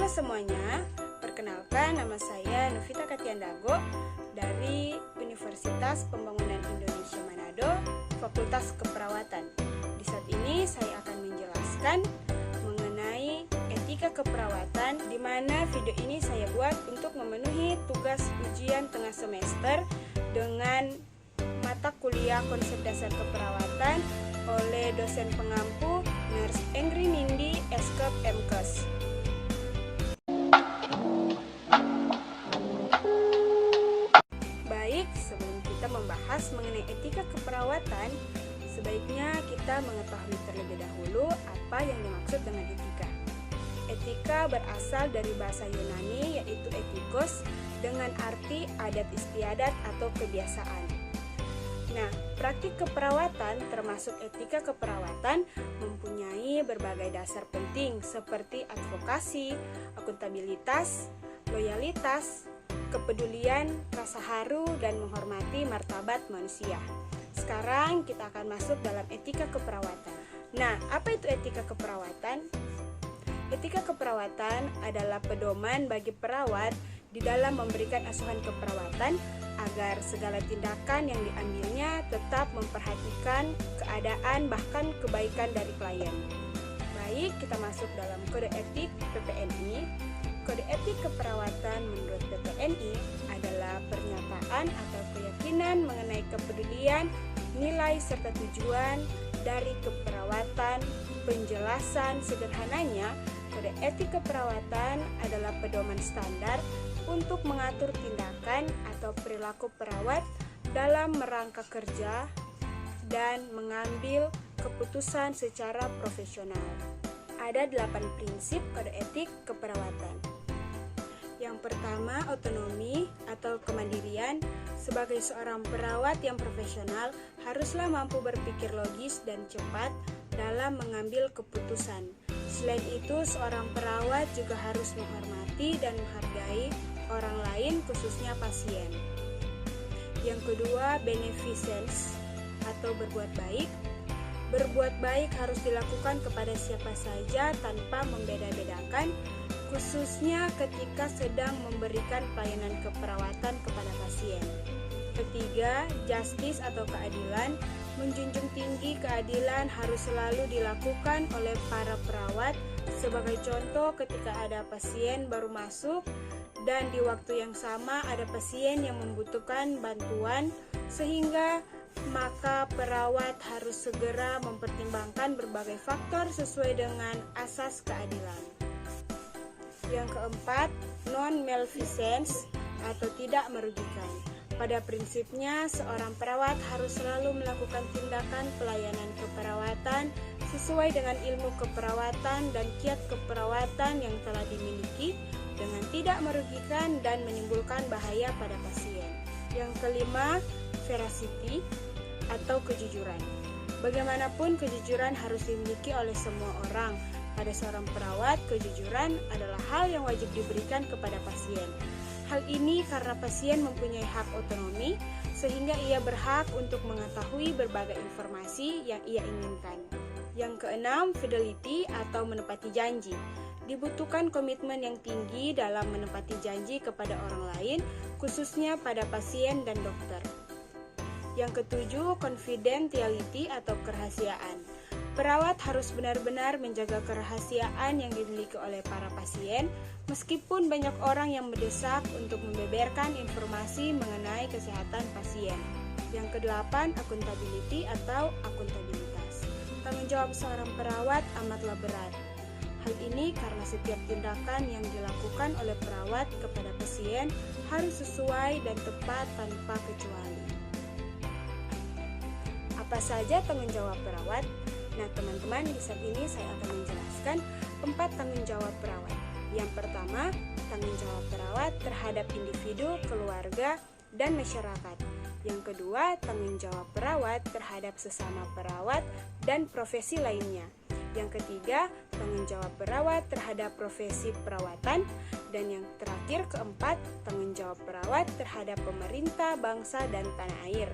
Halo semuanya, perkenalkan nama saya Novita Katiandago dari Universitas Pembangunan Indonesia Manado, Fakultas Keperawatan. Di saat ini saya akan menjelaskan mengenai etika keperawatan, di mana video ini saya buat untuk memenuhi tugas ujian tengah semester dengan mata kuliah konsep dasar keperawatan oleh dosen pengampu Nurse Engri Nindi Eskep MKes. Baik, sebelum kita membahas mengenai etika keperawatan, sebaiknya kita mengetahui terlebih dahulu apa yang dimaksud dengan etika. Etika berasal dari bahasa Yunani yaitu etikos dengan arti adat istiadat atau kebiasaan. Nah, praktik keperawatan termasuk etika keperawatan mempunyai berbagai dasar penting seperti advokasi, akuntabilitas, loyalitas, kepedulian, rasa haru, dan menghormati martabat manusia. Sekarang kita akan masuk dalam etika keperawatan. Nah, apa itu etika keperawatan? Etika keperawatan adalah pedoman bagi perawat di dalam memberikan asuhan keperawatan agar segala tindakan yang diambilnya tetap memperhatikan keadaan bahkan kebaikan dari klien. Baik, kita masuk dalam kode etik PPNI. Kode etik keperawatan menurut PPNI adalah pernyataan atau keyakinan mengenai kepedulian, nilai serta tujuan dari keperawatan. Penjelasan sederhananya, kode etik keperawatan adalah pedoman standar untuk mengatur tindakan atau perilaku perawat dalam merangka kerja dan mengambil keputusan secara profesional. Ada 8 prinsip kode etik keperawatan. Yang pertama, otonomi atau kemandirian. Sebagai seorang perawat yang profesional, haruslah mampu berpikir logis dan cepat dalam mengambil keputusan. Selain itu, seorang perawat juga harus menghormati dan menghargai orang lain, khususnya pasien. Yang kedua, beneficence atau berbuat baik. Berbuat baik harus dilakukan kepada siapa saja tanpa membeda-bedakan, khususnya ketika sedang memberikan pelayanan keperawatan kepada pasien. Ketiga, justice atau keadilan. Menjunjung tinggi keadilan harus selalu dilakukan oleh para perawat. Sebagai contoh, ketika ada pasien baru masuk dan di waktu yang sama ada pasien yang membutuhkan bantuan, sehingga maka perawat harus segera mempertimbangkan berbagai faktor sesuai dengan asas keadilan. Yang keempat, non-malfeasance atau tidak merugikan. Pada prinsipnya, seorang perawat harus selalu melakukan tindakan pelayanan keperawatan sesuai dengan ilmu keperawatan dan kiat keperawatan yang telah dimiliki dengan tidak merugikan dan menimbulkan bahaya pada pasien. Yang kelima, veracity atau kejujuran. Bagaimanapun kejujuran harus dimiliki oleh semua orang. Pada seorang perawat, kejujuran adalah hal yang wajib diberikan kepada pasien. Hal ini karena pasien mempunyai hak otonomi, sehingga ia berhak untuk mengetahui berbagai informasi yang ia inginkan. Yang keenam, fidelity atau menepati janji. Dibutuhkan komitmen yang tinggi dalam menepati janji kepada orang lain, khususnya pada pasien dan dokter. Yang ketujuh, confidentiality atau kerahasiaan. Perawat harus benar-benar menjaga kerahasiaan yang dimiliki oleh para pasien, meskipun banyak orang yang mendesak untuk membeberkan informasi mengenai kesehatan pasien. Yang kedelapan, accountability atau akuntabilitas. Tanggung jawab seorang perawat amatlah berat. Hal ini karena setiap tindakan yang dilakukan oleh perawat kepada pasien harus sesuai dan tepat tanpa kecuali. Apa saja tanggung jawab perawat? Nah teman-teman, di saat ini saya akan menjelaskan 4 tanggung jawab perawat. Yang pertama, tanggung jawab perawat terhadap individu, keluarga, dan masyarakat. Yang kedua, tanggung jawab perawat terhadap sesama perawat dan profesi lainnya. Yang ketiga, tanggung jawab perawat terhadap profesi perawatan. Dan yang terakhir, keempat, tanggung jawab perawat terhadap pemerintah, bangsa, dan tanah air.